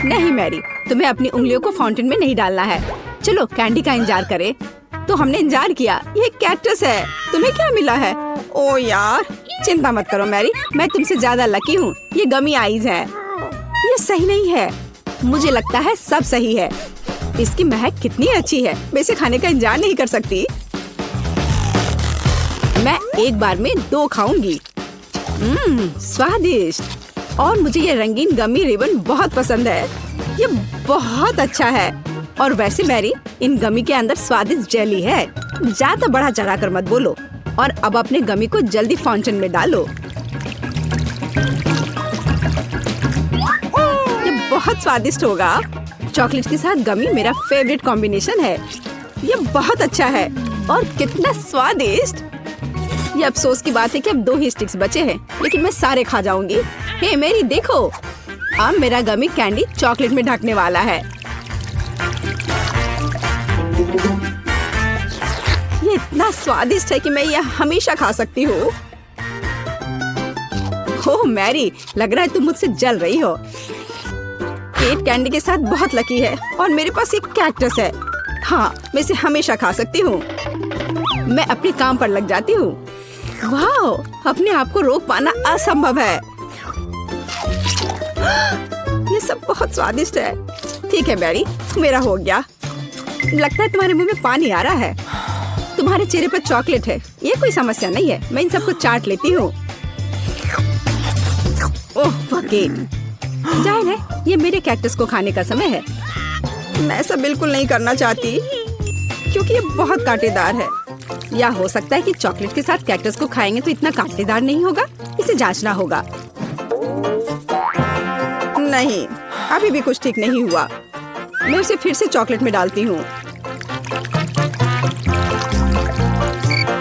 नहीं मैरी, तुम्हें अपनी उंगलियों को फाउंटेन में नहीं डालना है। चलो कैंडी का इंतजार करें। तो हमने इंतजार किया। ये कैक्टस है। तुम्हें क्या मिला है? ओ यार, चिंता मत करो मैरी, मैं तुमसे ज्यादा लकी हूँ। ये गमी आइज है। ये सही नहीं है। मुझे लगता है सब सही है। इसकी महक कितनी अच्छी है। मैं इसे खाने का इंतजार नहीं कर सकती। मैं एक बार में 2 खाऊंगी। स्वादिष्ट। और मुझे ये रंगीन गमी रिबन बहुत पसंद है। ये बहुत अच्छा है। और वैसे मैरी, इन गमी के अंदर स्वादिष्ट जेली है। ज्यादा बढ़ा चढ़ा कर मत बोलो। और अब अपने गमी को जल्दी फाउंटेन में डालो। ये बहुत स्वादिष्ट होगा। चॉकलेट के साथ गमी मेरा फेवरेट कॉम्बिनेशन है। ये बहुत अच्छा है। और कितना स्वादिष्ट। ये अफसोस की बात है कि अब 2 ही स्टिक्स बचे हैं, लेकिन मैं सारे खा जाऊंगी। हे मेरी देखो, अब मेरा गमी कैंडी चॉकलेट में ढकने वाला है। ये इतना स्वादिष्ट है कि मैं यह हमेशा खा सकती हूँ। ओह मैरी, लग रहा है तुम मुझसे जल रही हो। केट कैंडी के साथ बहुत लकी है और मेरे पास एक कैक्टस है। हाँ, मैं इसे हमेशा खा सकती हूँ। मैं अपने काम पर लग जाती हूँ। वाह, अपने आप को रोक पाना असंभव है। ये सब बहुत स्वादिष्ट है। ठीक है मैरी, मेरा हो गया। लगता है तुम्हारे मुंह में पानी आ रहा है। तुम्हारे चेहरे पर चॉकलेट है। ये कोई समस्या नहीं है। मैं इन सबको चाट लेती हूँ। ओह जाहिर है, ये मेरे कैक्टस को खाने का समय है। मैं ऐसा बिल्कुल नहीं करना चाहती, क्योंकि ये बहुत कांटेदार है। या हो सकता है कि चॉकलेट के साथ कैक्टस को खाएंगे तो इतना कांटेदार नहीं होगा। इसे जांचना होगा। नहीं, अभी भी कुछ ठीक नहीं हुआ। मैं उसे फिर से चॉकलेट में डालती हूँ।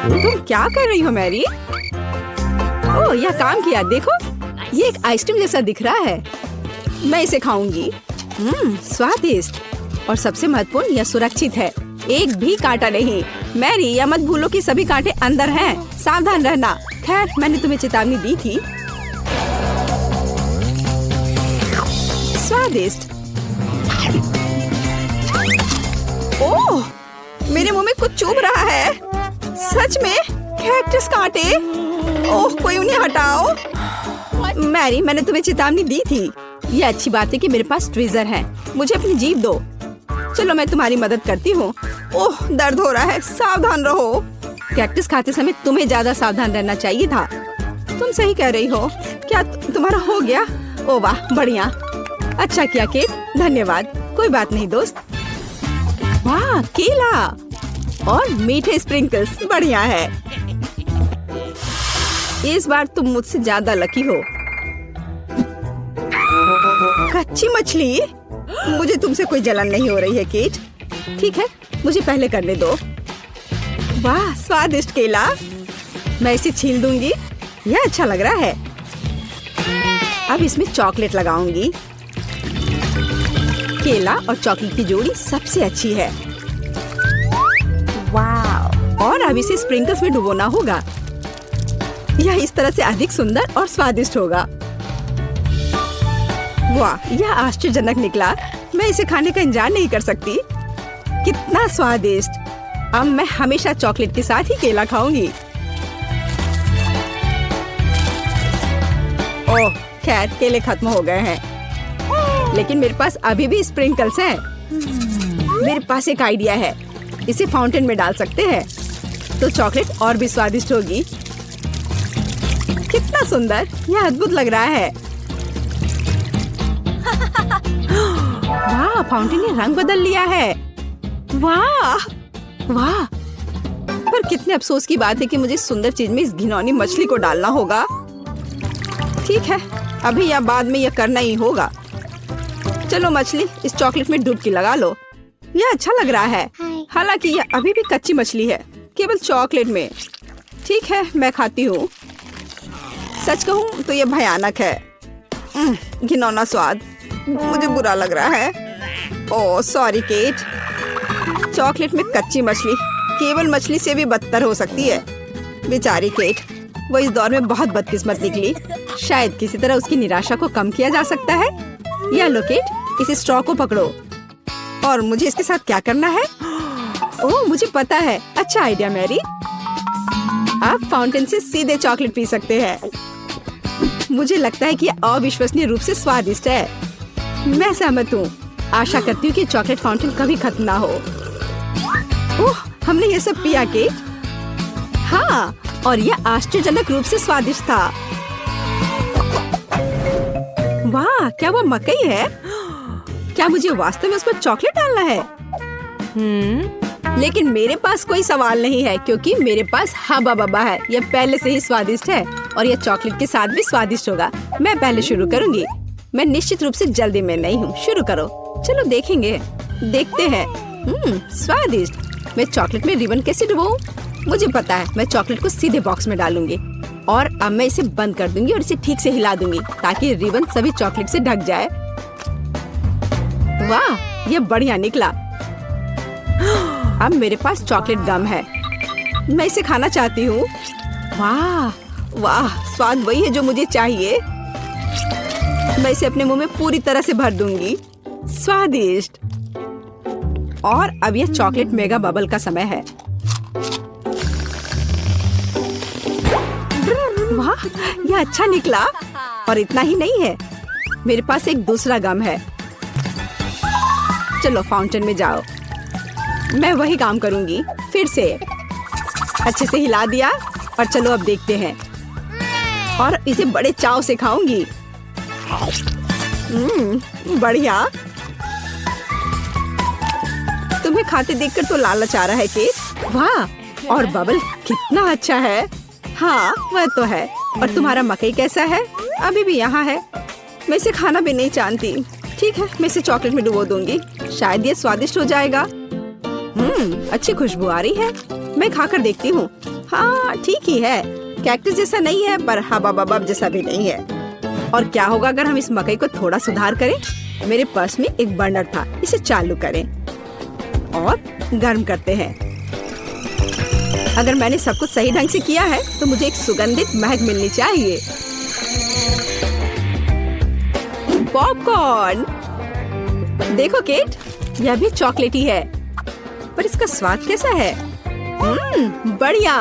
तुम क्या कर रही हो मैरी? ओह, यह काम किया। देखो, ये एक आइसक्रीम जैसा दिख रहा है। मैं इसे खाऊंगी। स्वादिष्ट। और सबसे महत्वपूर्ण, यह सुरक्षित है। एक भी कांटा नहीं। मैरी, यह मत भूलो कि सभी कांटे अंदर हैं। सावधान रहना। खैर, मैंने तुम्हें चेतावनी दी थी। स्वादिष्ट। ओह, मेरे मुंह में कुछ चुभ रहा है। सच में कैक्टस कांटे। ओह, कोई उन्हें हटाओ। मैरी, मैंने तुम्हें चेतावनी दी थी। ये अच्छी बात है कि मेरे पास ट्विज़र है। मुझे अपनी जीभ दो। चलो, मैं तुम्हारी मदद करती हूँ। ओह, दर्द हो रहा है। सावधान रहो। कैक्टस खाते समय तुम्हें ज्यादा सावधान रहना चाहिए था। तुम सही कह रही हो। क्या तुम्हारा हो गया? ओह वाह, बढ़िया। अच्छा किया केट, धन्यवाद। कोई बात नहीं दोस्त। वाह, केला और मीठे स्प्रिंकल्स, बढ़िया है। इस बार तुम मुझसे ज्यादा लकी हो। कच्ची मछली? मुझे तुमसे कोई जलन नहीं हो रही है केट। ठीक है, मुझे पहले करने दो। वाह, स्वादिष्ट केला। मैं इसे छील दूंगी। यह अच्छा लग रहा है। अब इसमें चॉकलेट लगाऊंगी। केला और चॉकलेट की जोड़ी सबसे अच्छी है। वाह। और अब इसे स्प्रिंकल्स में डुबोना होगा। यह इस तरह से अधिक सुंदर और स्वादिष्ट होगा। वाह, यह आश्चर्यजनक निकला। मैं इसे खाने का इंतजार नहीं कर सकती। कितना स्वादिष्ट। अब मैं हमेशा चॉकलेट के साथ ही केला खाऊंगी। ओह, खैर केले खत्म हो गए हैं, लेकिन मेरे पास अभी भी स्प्रिंकल्स हैं। मेरे पास एक आइडिया है। इसे फाउंटेन में डाल सकते हैं तो चॉकलेट और भी स्वादिष्ट होगी। कितना सुंदर, यह अद्भुत लग रहा है। वाह, फाउंटेन ने रंग बदल लिया है। वाह वाह। पर कितने अफसोस की बात है कि मुझे इस सुंदर चीज में इस घिनौनी मछली को डालना होगा। ठीक है, अभी या बाद में यह करना ही होगा। चलो मछली, इस चॉकलेट में डुबकी लगा लो। यह अच्छा लग रहा है। हालांकि यह अभी भी कच्ची मछली है, केवल चॉकलेट में। ठीक है, मैं खाती हूँ। सच कहूँ तो यह भयानक है। घिनौना स्वाद, मुझे बुरा लग रहा है। Oh sorry cat. चॉकलेट में कच्ची मछली केवल मछली से भी बदतर हो सकती है। बेचारी केट, वो इस दौर में बहुत बदकिस्मत निकली। शायद किसी तरह उसकी निराशा को कम किया जा सकता है। यह लो केट, इस स्ट्रॉ को पकड़ो और मुझे इसके साथ क्या करना है? ओह, मुझे पता है। अच्छा आइडिया मैरी। आप फाउंटेन से सीधे चॉकलेट पी सकते हैं। मुझे लगता है कि यह अविश्वसनीय रूप से स्वादिष्ट है। मैं सहमत हूँ। आशा करती हूँ कि चॉकलेट फाउंटेन कभी खत्म ना हो। ओह, हमने ये सब पिया केट? हाँ, और यह आश्चर्यजनक रूप से स्वादिष्ट था। वाह, क्या वो मकई है? क्या मुझे वास्तव में उस पर चॉकलेट डालना है? लेकिन मेरे पास कोई सवाल नहीं है क्योंकि मेरे पास हब्बा बब्बा है। यह पहले से ही स्वादिष्ट है और यह चॉकलेट के साथ भी स्वादिष्ट होगा। मैं पहले शुरू करूंगी। मैं निश्चित रूप से जल्दी में नहीं हूँ। शुरू करो। चलो देखेंगे। देखते हैं। स्वादिष्ट। मैं चॉकलेट में रिबन कैसे डुबाऊं? मुझे पता है। मैं चॉकलेट को सीधे बॉक्स में डालूंगी और अब मैं इसे बंद कर दूंगी और इसे ठीक से हिला दूंगी ताकि रिबन सभी चॉकलेट से ढक जाए। वाह, ये बढ़िया निकला। अब मेरे पास चॉकलेट गम है। मैं इसे खाना चाहती हूँ। वाह वाह, स्वाद वही है जो मुझे चाहिए। मैं इसे अपने मुंह में पूरी तरह से भर दूंगी। स्वादिष्ट। और अब यह चॉकलेट मेगा बबल का समय है। वाह, यह अच्छा निकला। और इतना ही नहीं है, मेरे पास एक दूसरा गम है। चलो फाउंटेन में जाओ। मैं वही काम करूंगी। फिर से अच्छे से हिला दिया और चलो अब देखते हैं। और इसे बड़े चाव से खाऊंगी। बढ़िया। तुम्हें खाते देखकर तो लालच आ रहा है केट। वाह, और बबल कितना अच्छा है। हाँ, वह तो है। और तुम्हारा मकई कैसा है? अभी भी यहाँ है। मैं इसे खाना भी नहीं जानती। ठीक है, मैं इसे चॉकलेट में डुबो दूंगी। शायद ये स्वादिष्ट हो जाएगा। अच्छी खुशबू आ रही है। मैं खाकर देखती हूँ। हाँ, ठीक ही है। कैक्टस जैसा नहीं है पर हबा बबा जैसा भी नहीं है। और क्या होगा अगर हम इस मकई को थोड़ा सुधार करें? मेरे पर्स में एक बर्नर था। इसे चालू करें और गर्म करते हैं। अगर मैंने सब कुछ सही ढंग से किया है तो मुझे एक सुगंधित महक मिलनी चाहिए। पॉपकॉर्न। देखो केट, यह भी चॉकलेटी है पर इसका स्वाद कैसा है? बढ़िया।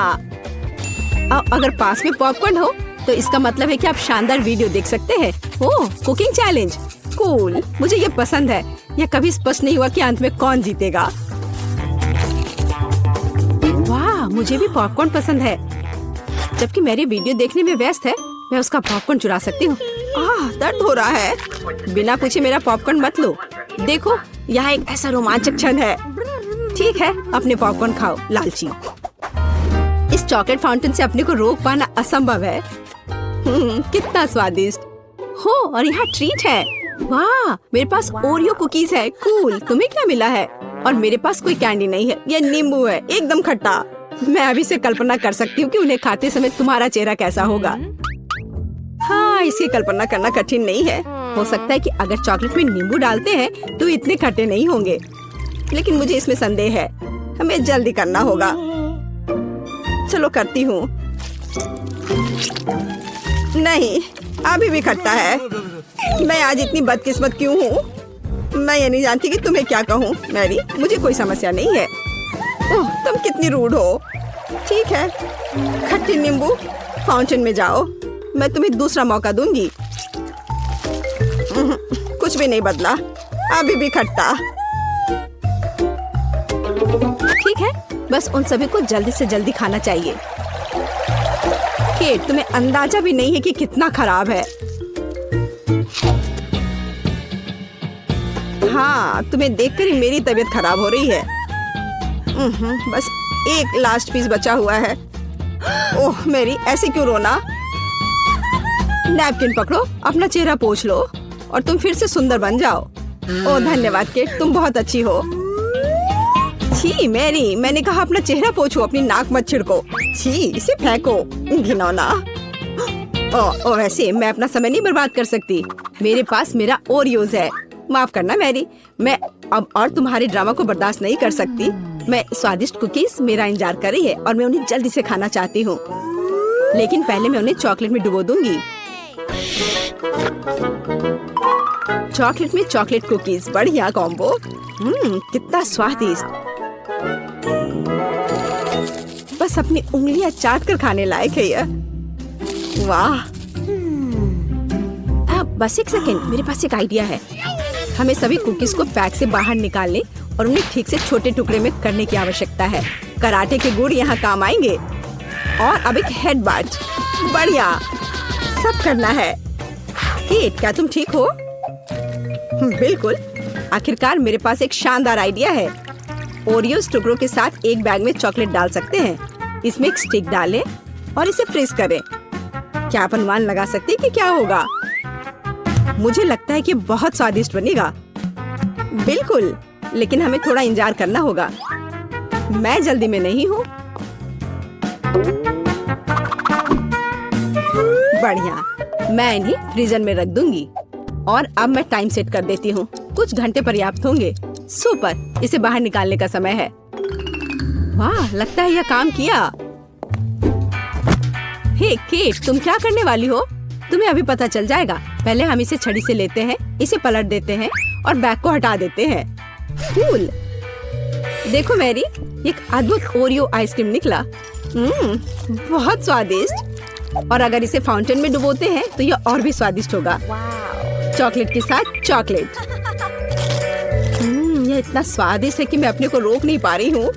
अगर पास में पॉपकॉर्न हो तो इसका मतलब है कि आप शानदार वीडियो देख सकते हैं। ओह, कुकिंग चैलेंज। कूल, मुझे ये पसंद है। यह कभी स्पष्ट नहीं हुआ कि अंत में कौन जीतेगा। वाह, मुझे भी पॉपकॉर्न पसंद है। जबकि मेरी वीडियो देखने में व्यस्त है, मैं उसका पॉपकॉर्न चुरा सकती हूँ। दर्द हो रहा है। बिना पूछे मेरा पॉपकॉर्न मत लो। देखो, यहाँ एक ऐसा रोमांचक क्षण है। ठीक है, अपने पॉपकॉर्न खाओ लालची। इस चॉकलेट फाउंटेन से अपने को रोक पाना असंभव है। कितना स्वादिष्ट हो। और यहाँ ट्रीट है। वाह, मेरे पास ओरियो कुकीज है। कूल। तुम्हें क्या मिला है? और मेरे पास कोई कैंडी नहीं है। यह नींबू है, एकदम खट्टा। मैं अभी से कल्पना कर सकती हूँ कि उन्हें खाते समय तुम्हारा चेहरा कैसा होगा। हाँ, इसकी कल्पना करना कठिन नहीं है। हो सकता है कि अगर चॉकलेट में नींबू डालते हैं तो इतने खट्टे नहीं होंगे, लेकिन मुझे इसमें संदेह है। हमें जल्दी करना होगा। चलो करती हूँ। नहीं, अभी भी खट्टा है। मैं आज इतनी बदकिस्मत क्यों हूँ? मैं ये नहीं जानती कि तुम्हें क्या कहूँ। मैरी, मुझे कोई समस्या नहीं है। ओह, तुम कितनी रूड हो। ठीक है, खट्टी नींबू, फाउंटेन में जाओ। मैं तुम्हें दूसरा मौका दूंगी। कुछ भी नहीं बदला, अभी भी खट्टा। ठीक है, बस उन सभी को जल्दी से जल्दी खाना चाहिए। केट, तुम्हें अंदाजा भी नहीं है कि कितना खराब है। हाँ, तुम्हें देखकर ही मेरी तबीयत खराब हो रही है। बस एक लास्ट पीस बचा हुआ है। ओह मेरी, ऐसे क्यों रोना? नैपकिन पकड़ो, अपना चेहरा पोंछ लो और तुम फिर से सुंदर बन जाओ। ओह धन्यवाद केट, तुम बहुत अच्छी हो। छी मैरी, मैंने कहा अपना चेहरा पोंछो, अपनी नाक मत छिड़को। छी, इसे फेंको, घिनौना। ओ वैसे मैं अपना समय नहीं बर्बाद कर सकती। मेरे पास मेरा ओरियोज है। माफ करना मैरी, मैं अब और तुम्हारे ड्रामा को बर्दाश्त नहीं कर सकती। मैं स्वादिष्ट कुकीज मेरा इंतजार कर रही है और मैं उन्हें जल्दी से खाना चाहती हूँ, लेकिन पहले मैं उन्हें चॉकलेट में डुबो दूंगी। चॉकलेट में चॉकलेट कुकीज, बढ़िया कॉम्बो। कितना स्वादिष्ट। बस अपनी उंगलियां चाट कर खाने लायक है यह। वाह। बस एक सेकेंड, मेरे पास एक आइडिया है। हमें सभी कुकीज को पैक से बाहर निकालने और उन्हें ठीक से छोटे टुकड़े में करने की आवश्यकता है। कराटे के गुण यहाँ काम आएंगे। और अब एक हेड बाट। बढ़िया, सब करना है। केट, क्या तुम ठीक हो? बिल्कुल। आखिरकार मेरे पास एक शानदार आइडिया है। ओरियोस टुकड़ों के साथ एक बैग में चॉकलेट डाल सकते हैं। इसमें एक स्टिक डालें और इसे फ्रीज करें। क्या आप अनुमान लगा सकते हैं कि क्या होगा? मुझे लगता है कि बहुत स्वादिष्ट बनेगा। बिल्कुल, लेकिन हमें थोड़ा इंतजार करना होगा। मैं जल्दी में नहीं हूँ। बढ़िया, मैं इन्हें फ्रीजर में रख दूंगी। और अब मैं टाइम सेट कर देती हूँ। कुछ घंटे पर्याप्त होंगे। सुपर, इसे बाहर निकालने का समय है। वाह, लगता है यह काम किया। हे केट, तुम क्या करने वाली हो? तुम्हें अभी पता चल जाएगा। पहले हम इसे छड़ी से लेते हैं, इसे पलट देते हैं और बैग को हटा देते हैं। कूल। देखो मैरी, एक अद्भुत ओरियो आइसक्रीम निकला। बहुत स्वादिष्ट। और अगर इसे फाउंटेन में डुबोते हैं तो यह और भी स्वादिष्ट होगा। चॉकलेट के साथ चॉकलेट। यह इतना स्वादिष्ट है कि मैं अपने को रोक नहीं पा रही हूँ।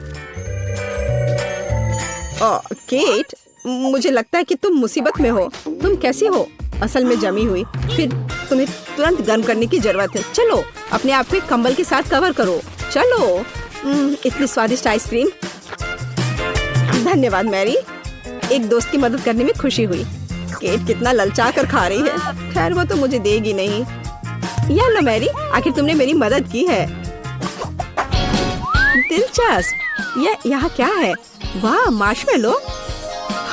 केट, मुझे लगता है कि तुम मुसीबत में हो। तुम कैसी हो? असल में जमी हुई। फिर तुम्हें तुरंत गर्म करने की जरूरत है। चलो, अपने आप को कंबल के साथ कवर करो। चलो। इतनी स्वादिष्ट आइसक्रीम। धन्यवाद मैरी, एक दोस्त की मदद करने में खुशी हुई। केट कितना ललचा कर खा रही है। खैर, वो तो मुझे देगी नहीं। या लो मैरी, आखिर तुमने मेरी मदद की है। दिलचस्प। यह यहाँ क्या है? वाह, मार्शमेलो।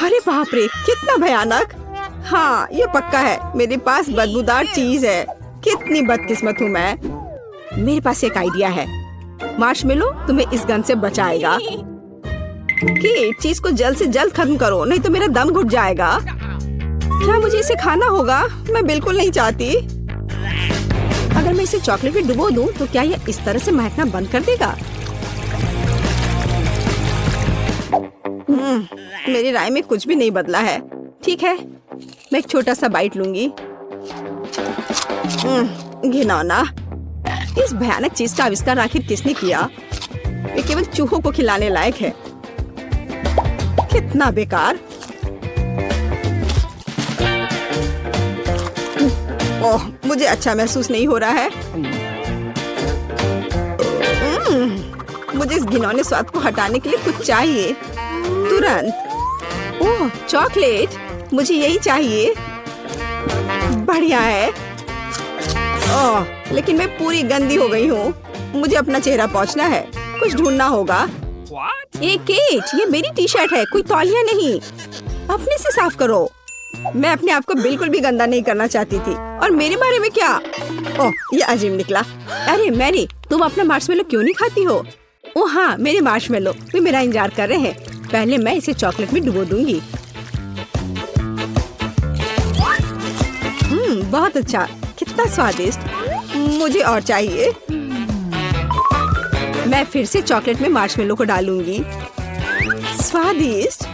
अरे बाप रे, कितना भयानक। हाँ, ये पक्का है। मेरे पास बदबूदार चीज है। कितनी बदकिस्मत हूँ मैं। मेरे पास एक आइडिया है। मार्शमेलो तुम्हें इस गन से बचाएगा। केट, चीज को जल्द से जल्द खत्म करो, नहीं तो मेरा दम घुट जाएगा। क्या मुझे इसे खाना होगा? मैं बिल्कुल नहीं चाहती। अगर मैं इसे चॉकलेट में डुबो दूं, तो क्या यह इस तरह से महकना बंद कर देगा? मेरी राय में कुछ भी नहीं बदला है। ठीक है, मैं एक छोटा सा बाइट लूंगी। घिनौना। इस भयानक चीज का आविष्कार आखिर किसने किया? ये केवल चूहों को खिलाने लायक है। कितना बेकार। ओह, मुझे अच्छा महसूस नहीं हो रहा है। मुझे इस घिनौने स्वाद को हटाने के लिए कुछ चाहिए तुरंत। ओह, चॉकलेट, मुझे यही चाहिए। बढ़िया है। ओह, लेकिन मैं पूरी गंदी हो गई हूँ। मुझे अपना चेहरा पोंछना है। कुछ ढूंढना होगा। ये केट, ये मेरी टी शर्ट है, कोई तौलिया नहीं। अपने से साफ करो। मैं अपने आप को बिल्कुल भी गंदा नहीं करना चाहती थी। और मेरे बारे में क्या? ओह, ये अजीब निकला। अरे मैरी, तुम अपना मार्शमेलो क्यों नहीं खाती हो? ओह हाँ, मेरे मार्शमेलो वे मेरा इंतजार कर रहे हैं। पहले मैं इसे चॉकलेट में डुबो दूंगी। बहुत अच्छा, कितना स्वादिष्ट। मुझे और चाहिए। मैं फिर से चॉकलेट में मार्शमेलो को डालूंगी। स्वादिष्ट।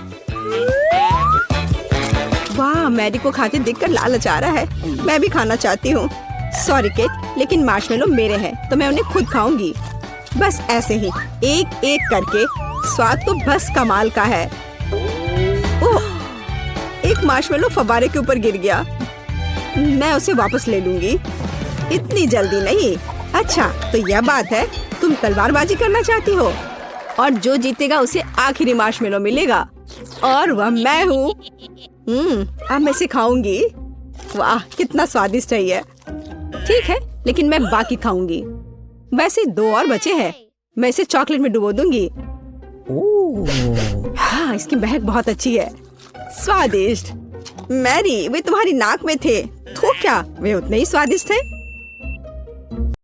वाह, मैरी को खाते देखकर लालच आ रहा है। मैं भी खाना चाहती हूँ। सॉरी केट, लेकिन मार्शमेलो मेरे हैं तो मैं उन्हें खुद खाऊंगी। बस ऐसे ही, एक एक करके। स्वाद तो बस कमाल का है। ओह, एक मार्शमेलो फव्वारे के ऊपर गिर गया। मैं उसे वापस ले लूंगी। इतनी जल्दी नहीं। अच्छा, तो यह बात है, तुम तलवारबाजी करना चाहती हो और जो जीतेगा उसे आखिरी मार्शमेलो मिलेगा और वह मैं हूँ। अब मैं इसे खाऊंगी। वाह, कितना स्वादिष्ट है ये। ठीक है, लेकिन मैं बाकी खाऊंगी। वैसे 2 और बचे हैं। मैं इसे चॉकलेट में डुबो दूंगी। हाँ, इसकी महक बहुत अच्छी है। स्वादिष्ट। मैरी, वे तुम्हारी नाक में थे तो क्या वे उतने ही स्वादिष्ट हैं?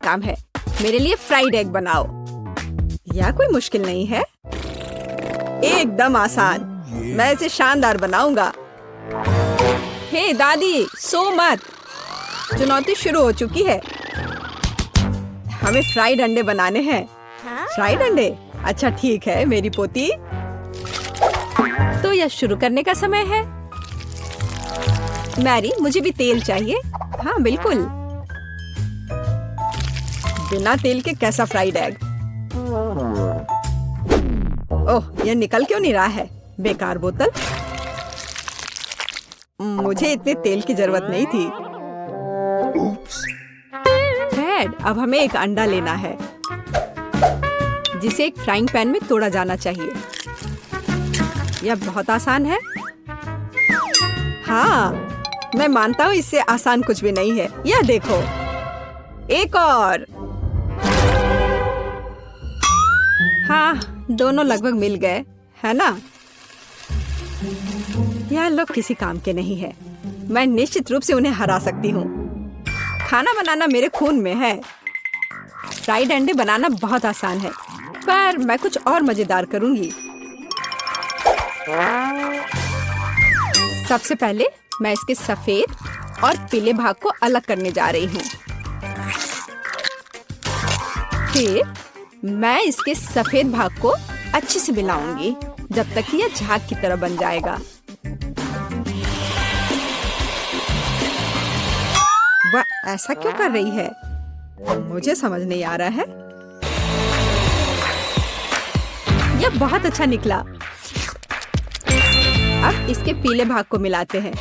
काम है, मेरे लिए फ्राइड एग बनाओ। यह कोई मुश्किल नहीं है, एकदम आसान। मैं इसे शानदार बनाऊंगा। हे दादी, सो मत। चुनौती शुरू हो चुकी है। हमें फ्राइड अंडे बनाने हैं। फ्राइड अंडे? अच्छा ठीक है मेरी पोती। तो यह शुरू करने का समय है। मैरी, मुझे भी तेल चाहिए। हाँ बिल्कुल। बिना तेल के कैसा फ्राइड एग? ओह, यह निकल क्यों नहीं रहा है? बेकार बोतल। मुझे इतने तेल की जरूरत नहीं थी। फ्रेड, अब हमें एक अंडा लेना है जिसे एक फ्राइंग पैन में तोड़ा जाना चाहिए। यह बहुत आसान है। हाँ, मैं मानता हूँ इससे आसान कुछ भी नहीं है। यह देखो, एक और। हाँ, दोनों लगभग मिल गए, है ना? यह लोग किसी काम के नहीं है। मैं निश्चित रूप से उन्हें हरा सकती हूँ। खाना बनाना मेरे खून में है। फ्राइड अंडे बनाना बहुत आसान है, पर मैं कुछ और मजेदार करूंगी। सबसे पहले मैं इसके सफेद और पीले भाग को अलग करने जा रही हूँ। फिर मैं इसके सफेद भाग को अच्छे से मिलाऊंगी जब तक कि यह झाग की तरह बन जाएगा। वह ऐसा क्यों कर रही है? मुझे समझ नहीं आ रहा है। यह बहुत अच्छा निकला। अब इसके पीले भाग को मिलाते हैं।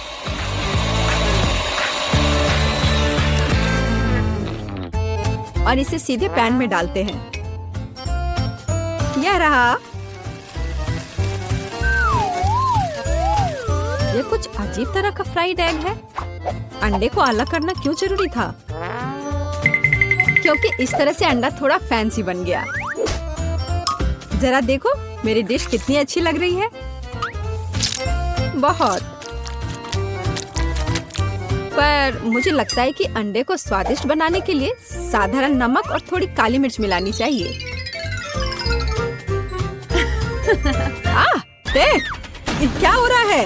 और इसे सीधे पैन में डालते हैं। यह रहा। यह कुछ अजीब तरह का फ्राइड एग है। अंडे को अलग करना क्यों जरूरी था? क्योंकि इस तरह से अंडा थोड़ा फैंसी बन गया। जरा देखो मेरी डिश कितनी अच्छी लग रही है। बहुत। पर मुझे लगता है कि अंडे को स्वादिष्ट बनाने के लिए साधारण नमक और थोड़ी काली मिर्च मिलानी चाहिए। देख, क्या हो रहा है?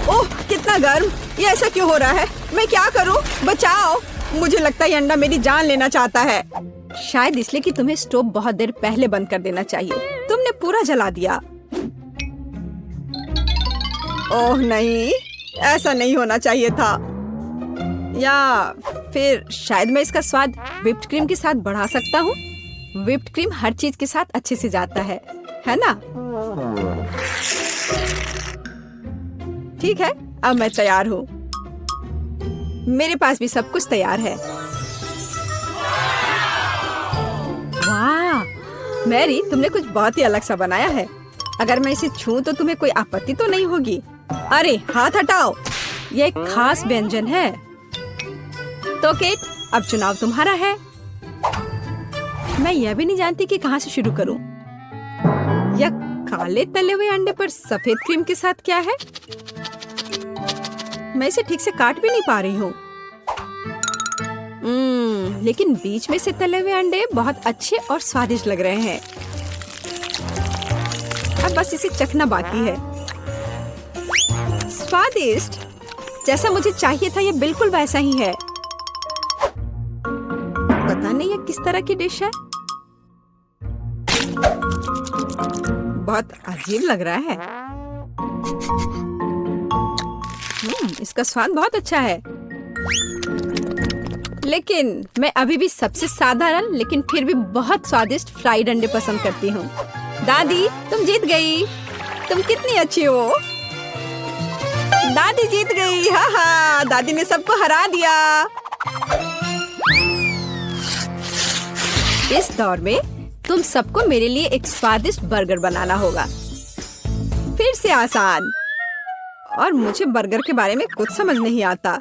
ओह, कितना गर्म! ये ऐसा क्यों हो रहा है? मैं क्या करूं? बचाओ! मुझे लगता है ये अंडा मेरी जान लेना चाहता है। शायद इसलिए कि तुम्हें स्टोव बहुत देर पहले बंद कर देना चाहिए। तुमने पूरा जला दिया। ओह नहीं, ऐसा नहीं होना चाहिए था। या फिर शायद मैं इसका स्वाद व्हिप्ड क्रीम के साथ बढ़ा सकता हूँ। व्हिप्ड क्रीम हर चीज के साथ अच्छे से जाता है ना? ठीक है, अब मैं तैयार हूँ। मेरे पास भी सब कुछ तैयार है। वाह, मैरी, तुमने कुछ बहुत ही अलग सा बनाया है। अगर मैं इसे छूं तो तुम्हें कोई आपत्ति तो नहीं होगी? अरे हाथ हटाओ, यह एक खास व्यंजन है। तो केट, अब चुनाव तुम्हारा है। मैं यह भी नहीं जानती कि कहाँ से शुरू करूं। यह काले तले हुए अंडे पर सफेद क्रीम के साथ क्या है? मैं इसे ठीक से काट भी नहीं पा रही हूँ। लेकिन बीच में से तले हुए अंडे बहुत अच्छे और स्वादिष्ट लग रहे हैं। अब बस इसे चखना बाकी है। स्वादिष्ट, जैसा मुझे चाहिए था, यह बिल्कुल वैसा ही है। पता नहीं यह किस तरह की डिश है। बहुत अजीब लग रहा है। इसका स्वाद बहुत अच्छा है। लेकिन मैं अभी भी सबसे साधारण लेकिन फिर भी बहुत स्वादिष्ट फ्राइड अंडे पसंद करती हूँ। दादी, तुम जीत गई। तुम कितनी अच्छी हो। दादी जीत गई। हाँ हाँ, दादी ने सबको हरा दिया। इस दौर में तुम सबको मेरे लिए एक स्वादिष्ट बर्गर बनाना होगा। फिर से आसान। और मुझे बर्गर के बारे में कुछ समझ नहीं आता।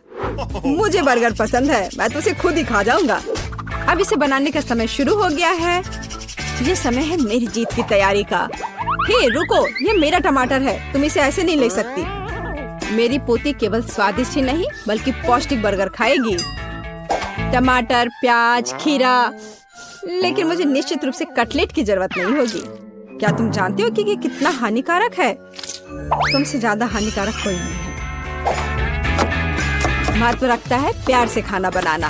मुझे बर्गर पसंद है, मैं तो उसे खुद ही खा जाऊंगा। अब इसे बनाने का समय शुरू हो गया है। ये समय है मेरी जीत की तैयारी का। हे रुको, ये मेरा टमाटर है, तुम इसे ऐसे नहीं ले सकती। मेरी पोती केवल स्वादिष्ट ही नहीं बल्कि पौष्टिक बर्गर खाएगी। टमाटर, प्याज, खीरा। लेकिन मुझे निश्चित रूप से कटलेट की जरूरत नहीं होगी। क्या तुम जानते हो कि ये कितना हानिकारक है? तुमसे ज्यादा हानिकारक कोई नहीं है। महत्व रखता है प्यार से खाना बनाना।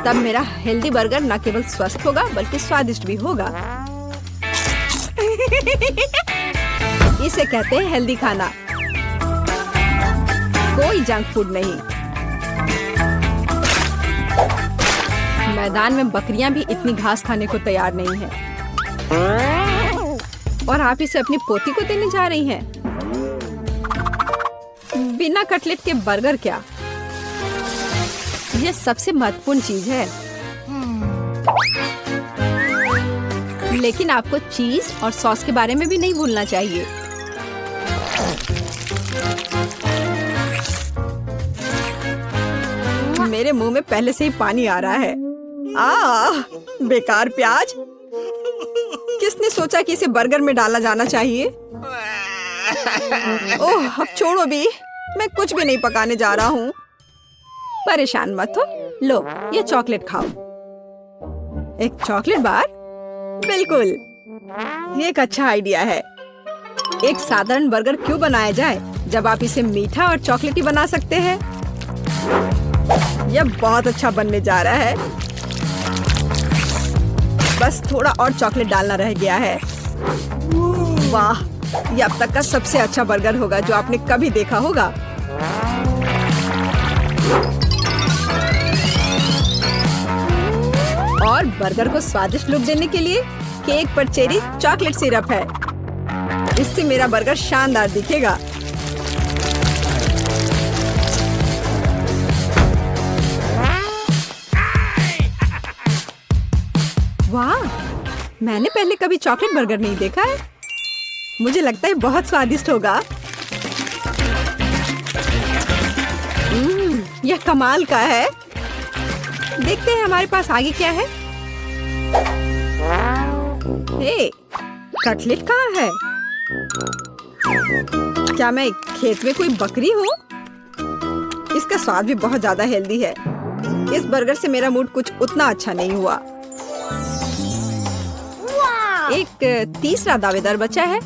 तब मेरा हेल्दी बर्गर न केवल स्वस्थ होगा बल्कि स्वादिष्ट भी होगा। इसे कहते हैं हेल्दी खाना, कोई जंक फूड नहीं। मैदान में बकरियां भी इतनी घास खाने को तैयार नहीं हैं। और आप इसे अपनी पोती को देने जा रही हैं? बिना कटलेट के बर्गर क्या? यह सबसे महत्वपूर्ण चीज है। लेकिन आपको चीज और सॉस के बारे में भी नहीं भूलना चाहिए। मेरे मुंह में पहले से ही पानी आ रहा है। बेकार प्याज। किसने सोचा कि इसे बर्गर में डाला जाना चाहिए? ओह, अब छोड़ो भी, मैं कुछ भी नहीं पकाने जा रहा हूँ। परेशान मत हो, लो ये चॉकलेट खाओ। एक चॉकलेट बार? बिल्कुल, ये एक अच्छा आइडिया है। एक साधारण बर्गर क्यों बनाया जाए जब आप इसे मीठा और चॉकलेटी बना सकते हैं? यह बहुत अच्छा बनने जा रहा है। बस थोड़ा और चॉकलेट डालना रह गया है। वाह, यह अब तक का सबसे अच्छा बर्गर होगा जो आपने कभी देखा होगा। और बर्गर को स्वादिष्ट लुक देने के लिए केक पर चेरी चॉकलेट सिरप है। इससे मेरा बर्गर शानदार दिखेगा। वाह, मैंने पहले कभी चॉकलेट बर्गर नहीं देखा है। मुझे लगता है बहुत स्वादिष्ट होगा। यह कमाल का है। देखते हैं हमारे पास आगे क्या है। हे, कटलेट कहाँ है? क्या मैं खेत में कोई बकरी हूँ? इसका स्वाद भी बहुत ज्यादा हेल्दी है। इस बर्गर से मेरा मूड कुछ उतना अच्छा नहीं हुआ। एक तीसरा दावेदार बचा है।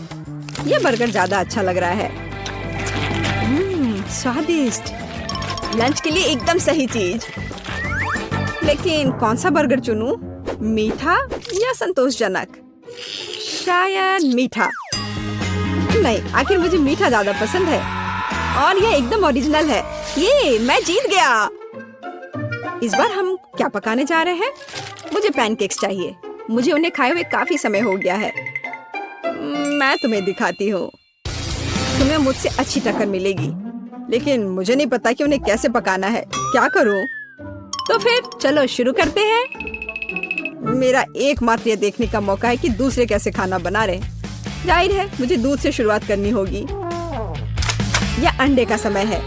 यह बर्गर ज्यादा अच्छा लग रहा है। स्वादिष्ट, लंच के लिए एकदम सही चीज। लेकिन कौन सा बर्गर चुनूं? मीठा या संतोषजनक? शायद मीठा। नहीं, आखिर मुझे मीठा ज्यादा पसंद है। और यह एकदम ओरिजिनल है। ये मैं जीत गया। इस बार हम क्या पकाने जा रहे हैं? मुझे पैनकेक्स चाहिए। मुझे उन्हें खाए हुए काफी समय हो गया है। मैं तुम्हें दिखाती हूँ। तुम्हें मुझसे अच्छी टक्कर मिलेगी, लेकिन मुझे नहीं पता कि उन्हें कैसे पकाना है। क्या करूँ? तो फिर चलो शुरू करते हैं। मेरा एकमात्र यह देखने का मौका है कि दूसरे कैसे खाना बना रहे। जाहिर है मुझे दूध से शुरुआत करनी होगी। यह अंडे का समय है।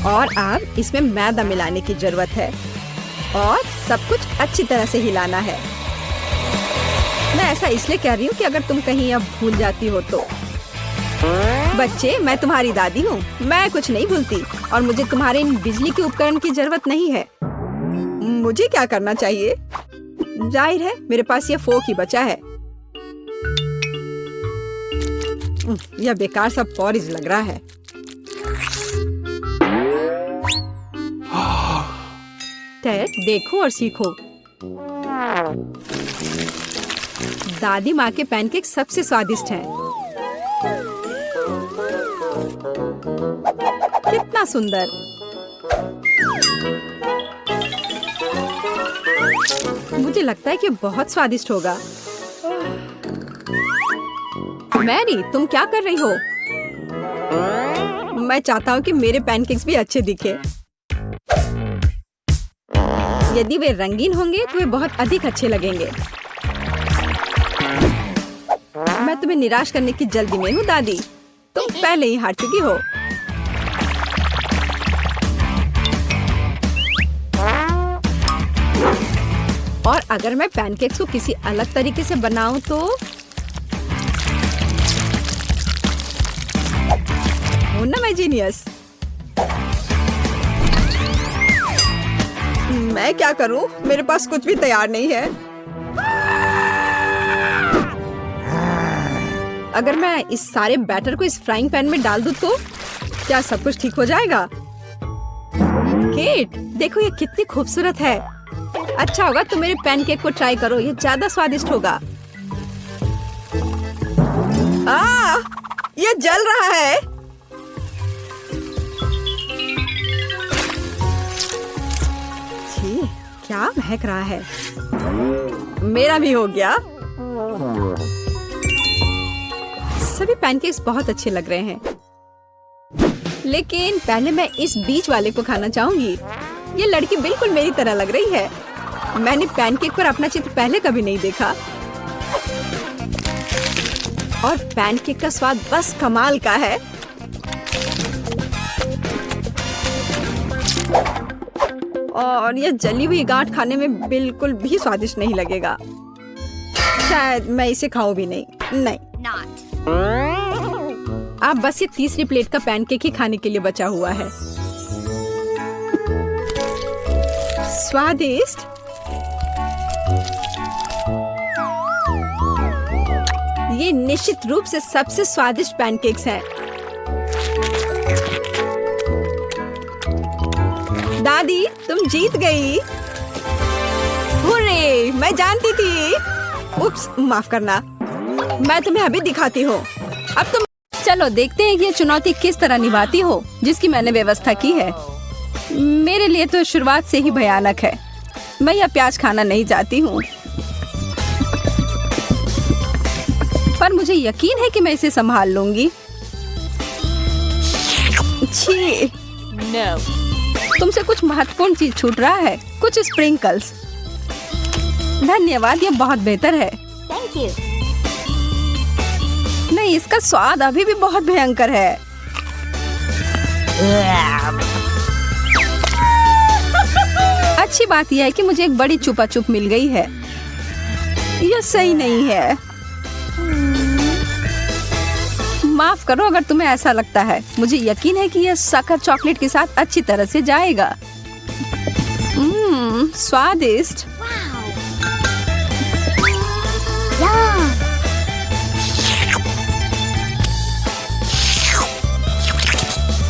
और अब इसमें मैदा मिलाने की जरूरत है और सब कुछ अच्छी तरह से हिलाना है। मैं ऐसा इसलिए कह रही हूँ कि अगर तुम कहीं अब भूल जाती हो तो। बच्चे, मैं तुम्हारी दादी हूँ। मैं कुछ नहीं भूलती और मुझे तुम्हारे इन बिजली के उपकरण की जरूरत नहीं है। मुझे क्या करना चाहिए? जाहिर है मेरे पास ये फोक ही बचा है। यह बेकार सा पॉरिज लग रहा है। टेड, देखो और सीखो। दादी माँ के पैनकेक सबसे स्वादिष्ट हैं। कितना सुंदर। मुझे लगता है कि बहुत स्वादिष्ट होगा। मैरी, तुम क्या कर रही हो? मैं चाहता हूँ कि मेरे पैनकेक्स भी अच्छे दिखे। यदि वे रंगीन होंगे तो वे बहुत अधिक अच्छे लगेंगे। मैं तुम्हें निराश करने की जल्दी में हूँ दादी। तुम पहले ही हार चुकी हो। और अगर मैं पैनकेक्स को किसी अलग तरीके से बनाऊं तो हूं ना मैं जीनियस। मैं क्या करूं? मेरे पास कुछ भी तैयार नहीं है। अगर मैं इस सारे बैटर को इस फ्राइंग पैन में डाल दूं तो क्या सब कुछ ठीक हो जाएगा? केट, देखो ये कितनी खूबसूरत है। अच्छा होगा तुम मेरे पैनकेक को ट्राई करो, ये ज्यादा स्वादिष्ट होगा। ये जल रहा है। छी, क्या महक रहा है। मेरा भी हो गया। सभी पैनकेक्स बहुत अच्छे लग रहे हैं, लेकिन पहले मैं इस बीच वाले को खाना चाहूंगी। ये लड़की बिल्कुल मेरी तरह लग रही है। मैंने पैनकेक पर अपना चित्र पहले कभी नहीं देखा, और पैनकेक का स्वाद बस कमाल का है। और ये जली हुई गांठ खाने में बिल्कुल भी स्वादिष्ट नहीं लगेगा। शायद मैं इसे खाऊं भी नहीं। अब बस ये तीसरी प्लेट का पैनकेक ही खाने के लिए बचा हुआ है। स्वादिष्ट। ये निश्चित रूप से सबसे स्वादिष्ट पैनकेक्स हैं। दादी, तुम जीत गई। हुर्रे, मैं जानती थी। उप्स, माफ करना। मैं तुम्हें अभी दिखाती हूँ। अब तुम चलो देखते हैं कि ये चुनौती किस तरह निभाती हो जिसकी मैंने व्यवस्था की है। मेरे लिए तो शुरुआत से ही भयानक है। मैं यह प्याज खाना नहीं चाहती हूँ, पर मुझे यकीन है कि मैं इसे संभाल लूंगी। छी, no. तुमसे कुछ महत्वपूर्ण चीज छूट रहा है, कुछ स्प्रिंकल्स। धन्यवाद, ये बहुत बेहतर है। Thank you. नहीं, इसका स्वाद अभी भी बहुत भयंकर है। अच्छी बात यह है कि मुझे एक बड़ी चुपा चुप मिल गई है। यह सही नहीं है। माफ करो अगर तुम्हें ऐसा लगता है। मुझे यकीन है कि यह शक्कर चॉकलेट के साथ अच्छी तरह से जाएगा। स्वादिष्ट।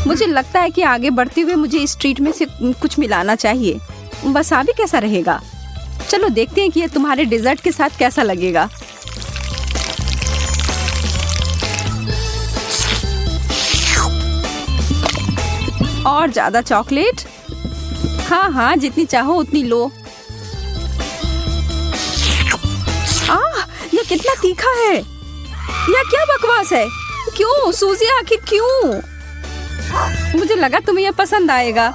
मुझे लगता है कि आगे बढ़ते हुए मुझे इस ट्रीट में से कुछ मिलाना चाहिए। वसाबी कैसा रहेगा? चलो देखते हैं कि ये तुम्हारे डेजर्ट के साथ कैसा लगेगा। और ज्यादा चॉकलेट। हाँ, जितनी चाहो उतनी लो। ये कितना तीखा है। यह क्या बकवास है? क्यों सूजी, आखिर क्यों? मुझे लगा तुम्हें यह पसंद आएगा।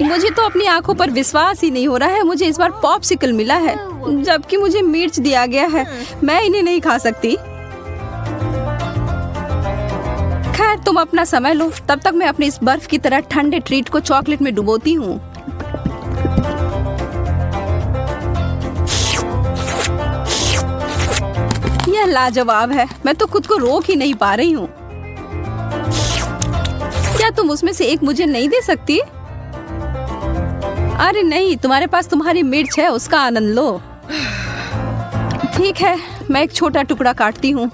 मुझे तो अपनी आंखों पर विश्वास ही नहीं हो रहा है। मुझे इस बार पॉप्सिकल मिला है, जबकि मुझे मिर्च दिया गया है। मैं इन्हें नहीं खा सकती। खैर, तुम अपना समय लो, तब तक मैं अपनी इस बर्फ की तरह ठंडे ट्रीट को चॉकलेट में डुबोती हूँ। यह लाजवाब है। मैं तो खुद को रोक ही नहीं पा रही हूँ। क्या तुम उसमें से एक मुझे नहीं दे सकती? अरे नहीं, तुम्हारे पास तुम्हारी मिर्च है, उसका आनंद लो। ठीक है, मैं एक छोटा टुकड़ा काटती हूँ।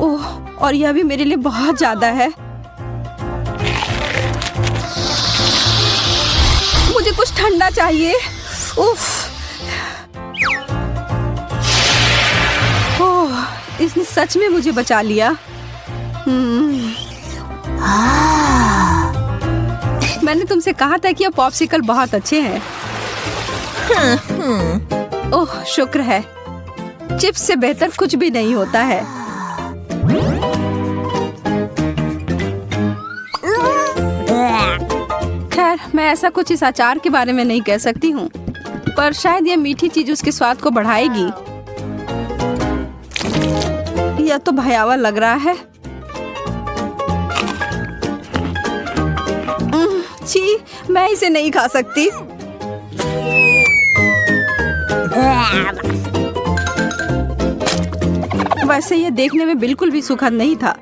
ओह, और यह भी मेरे लिए बहुत ज्यादा है। मुझे कुछ ठंडा चाहिए। उफ। ओह, इसने सच में मुझे बचा लिया। मैंने तुमसे कहा था कि ये पॉप्सिकल बहुत अच्छे हैं। ओह, शुक्र है। चिप्स से बेहतर कुछ भी नहीं होता है। खैर, मैं ऐसा कुछ इस अचार के बारे में नहीं कह सकती हूँ, पर शायद यह मीठी चीज उसके स्वाद को बढ़ाएगी। यह तो भयावह लग रहा है। छी, मैं इसे नहीं खा सकती। वैसे ये देखने में बिल्कुल भी सुखद नहीं था।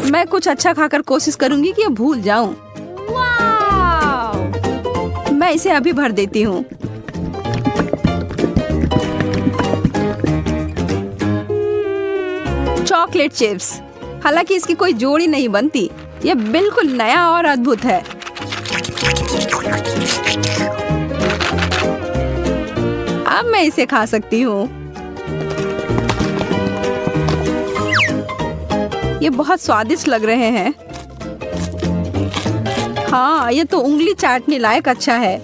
मैं कुछ अच्छा खाकर कोशिश करूंगी कि ये भूल जाऊं। मैं इसे अभी भर देती हूँ। Chocolate chips. हालांकि इसकी कोई जोड़ी नहीं बनती। यह बिल्कुल नया और अद्भुत है। अब मैं इसे खा सकती हूँ। ये बहुत स्वादिष्ट लग रहे हैं। हाँ, ये तो उंगली चाटने लायक अच्छा है।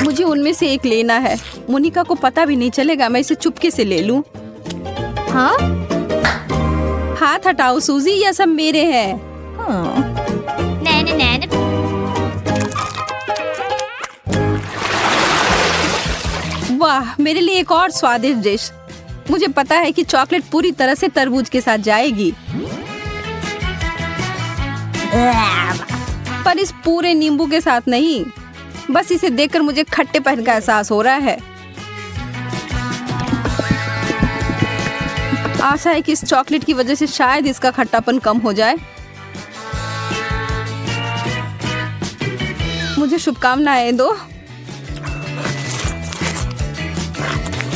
मुझे उनमें से एक लेना है। मोनिका को पता भी नहीं चलेगा, मैं इसे चुपके से ले लूं। हाँ? हाथ हटाओ सूजी, ये सब मेरे हैं। नैन नैन। वाह, मेरे लिए एक और स्वादिष्ट डिश। मुझे पता है कि चॉकलेट पूरी तरह से तरबूज के साथ जाएगी, पर इस पूरे नींबू के साथ नहीं। बस इसे देखकर मुझे खट्टेपन का एहसास हो रहा है। आशा है कि इस चॉकलेट की वजह से शायद इसका खट्टापन कम हो जाए। मुझे शुभकामनाएं दो।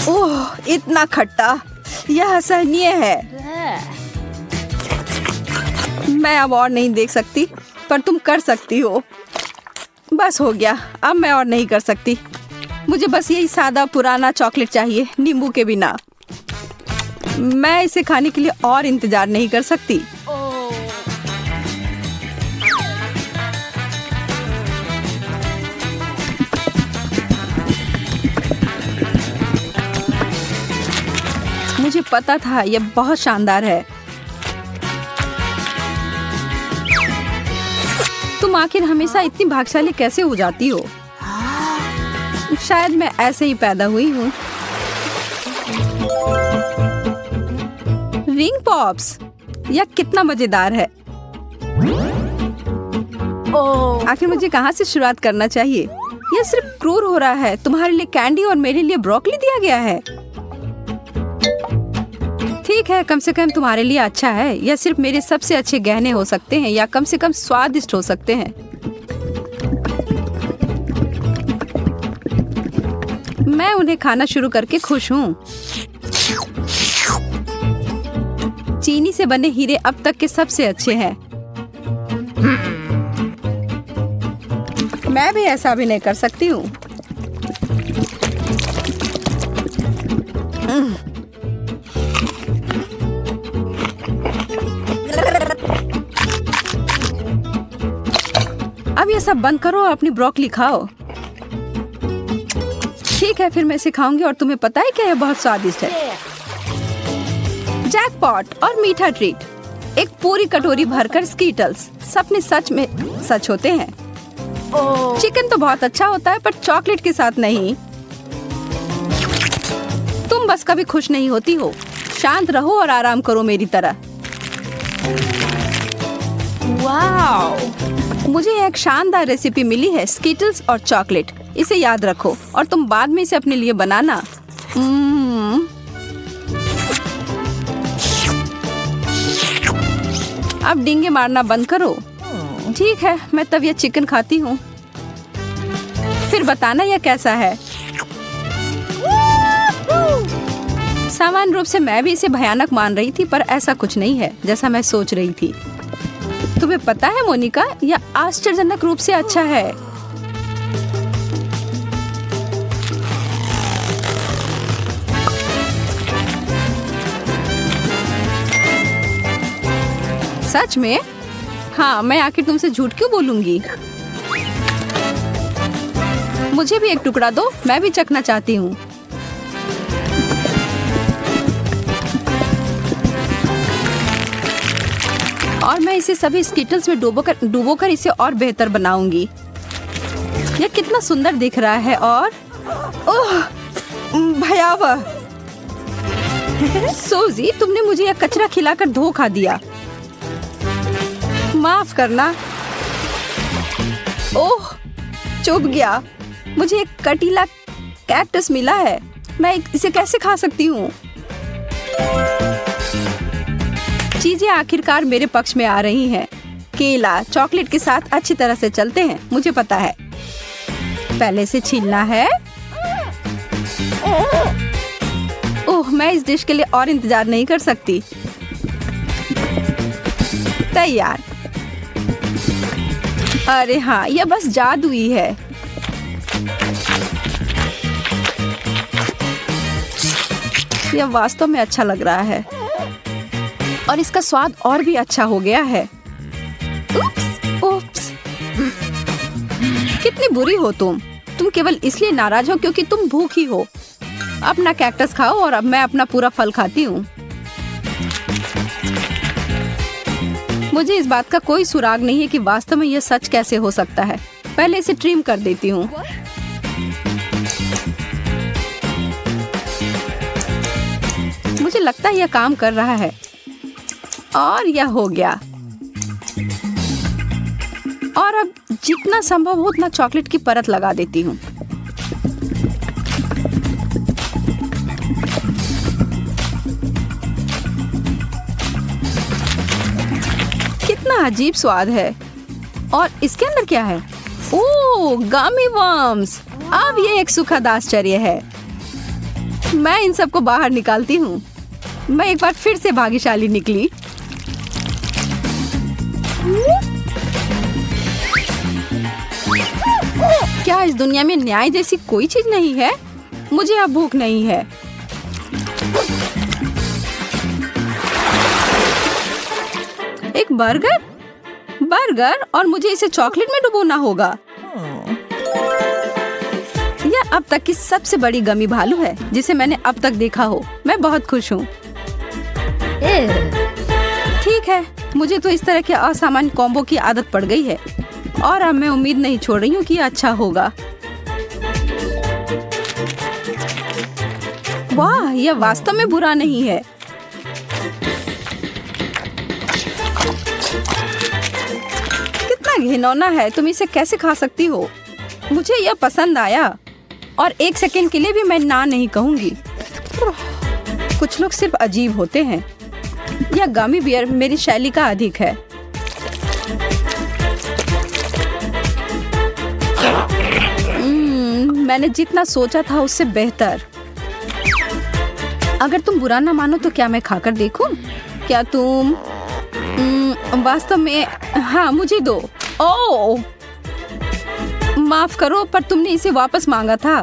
ओह, इतना खट्टा, यह असहनीय है। मैं अब और नहीं देख सकती, पर तुम कर सकती हो। बस हो गया, अब मैं और नहीं कर सकती। मुझे बस यही सादा पुराना चॉकलेट चाहिए, नींबू के बिना। मैं इसे खाने के लिए और इंतजार नहीं कर सकती। मुझे पता था यह बहुत शानदार है। तुम आखिर हमेशा इतनी भाग्यशाली कैसे हो जाती हो? शायद मैं ऐसे ही पैदा हुई हूँ। रिंग पॉप्स, यह कितना मजेदार है। आखिर मुझे कहाँ से शुरुआत करना चाहिए? यह सिर्फ क्रूर हो रहा है। तुम्हारे लिए कैंडी और मेरे लिए ब्रोकली दिया गया है। ठीक है, कम से कम तुम्हारे लिए अच्छा है। यह सिर्फ मेरे सबसे अच्छे गहने हो सकते हैं, या कम से कम स्वादिष्ट हो सकते हैं। मैं उन्हें खाना शुरू करके खुश हूँ। चीनी से बने हीरे अब तक के सबसे अच्छे हैं। मैं भी ऐसा भी नहीं कर सकती हूँ। अब ये सब बंद करो और अपनी ब्रोकली खाओ। ठीक है, फिर मैं इसे खाऊंगी और तुम्हें पता है क्या, यह बहुत स्वादिष्ट है। जैकपॉट और मीठा ट्रीट। एक पूरी कटोरी भरकर स्कीटल्स। सपने सच में सच होते हैं। चिकन तो बहुत अच्छा होता है, पर चॉकलेट के साथ नहीं। तुम बस कभी खुश नहीं होती हो। शांत रहो और आराम करो मेरी तरह। वाओ, मुझे एक शानदार रेसिपी मिली है, स्कीटल्स और चॉकलेट। इसे याद रखो और तुम बाद में इसे अपने लिए बनाना। अब डींगे मारना बंद करो। ठीक है, मैं तब यह चिकन खाती हूँ, फिर बताना यह कैसा है। सामान्य रूप से मैं भी इसे भयानक मान रही थी, पर ऐसा कुछ नहीं है जैसा मैं सोच रही थी। तुम्हें पता है मोनिका, यह आश्चर्यजनक रूप से अच्छा है। सच में? हाँ, मैं आखिर तुमसे झूठ क्यों बोलूंगी। मुझे भी एक टुकड़ा दो, मैं भी चखना चाहती हूँ। और मैं इसे सभी स्कीटल्स में डुबोकर इसे और बेहतर बनाऊंगी। यह कितना सुंदर दिख रहा है। और ओह, भयावह। सूजी, तुमने मुझे यह कचरा खिलाकर धोखा दिया। माफ करना। ओह, चुभ गया। मुझे एक कटीला कैक्टस मिला है। मैं इसे कैसे खा सकती हूँ? चीजें आखिरकार मेरे पक्ष में आ रही हैं। केला चॉकलेट के साथ अच्छी तरह से चलते हैं, मुझे पता है। पहले से छीलना है। ओह, मैं इस डिश के लिए और इंतजार नहीं कर सकती। तैयार। अरे हाँ, यह बस जादुई है। यह वास्तव में अच्छा लग रहा है और इसका स्वाद और भी अच्छा हो गया है। उप्स। कितनी बुरी हो तुम केवल इसलिए नाराज हो क्योंकि तुम भूखी हो। अपना कैक्टस खाओ और अब मैं अपना पूरा फल खाती हूँ। मुझे इस बात का कोई सुराग नहीं है कि वास्तव में यह सच कैसे हो सकता है। पहले इसे ट्रिम कर देती हूँ। मुझे लगता है यह काम कर रहा है और यह हो गया। और अब जितना संभव हो उतना चॉकलेट की परत लगा देती हूँ। कितना अजीब स्वाद है। और इसके अंदर क्या है? ओह, गमी वर्म्स। अब ये एक सुखद आश्चर्य है। मैं इन सबको बाहर निकालती हूँ। मैं एक बार फिर से भाग्यशाली निकली। क्या इस दुनिया में न्याय जैसी कोई चीज नहीं है? मुझे अब भूख नहीं है। एक बर्गर और मुझे इसे चॉकलेट में डुबोना होगा। यह अब तक की सबसे बड़ी गमी भालू है जिसे मैंने अब तक देखा हो। मैं बहुत खुश हूँ। ठीक है, मुझे तो इस तरह के असामान्य कॉम्बो की आदत पड़ गई है और अब मैं उम्मीद नहीं छोड़ रही हूँ कि अच्छा होगा। वाह, यह वास्तव में बुरा नहीं है। कितना घिनौना है। तुम इसे कैसे खा सकती हो? मुझे यह पसंद आया और एक सेकंड के लिए भी मैं ना नहीं कहूंगी। कुछ लोग सिर्फ अजीब होते हैं। यह गमी बियर मेरी शैली का अधिक है। मैंने जितना सोचा था उससे बेहतर। अगर तुम बुरा ना मानो तो क्या मैं खाकर देखूं? क्या तुम वास्तव में? हाँ, मुझे दो। ओह, माफ करो, पर तुमने इसे वापस मांगा था।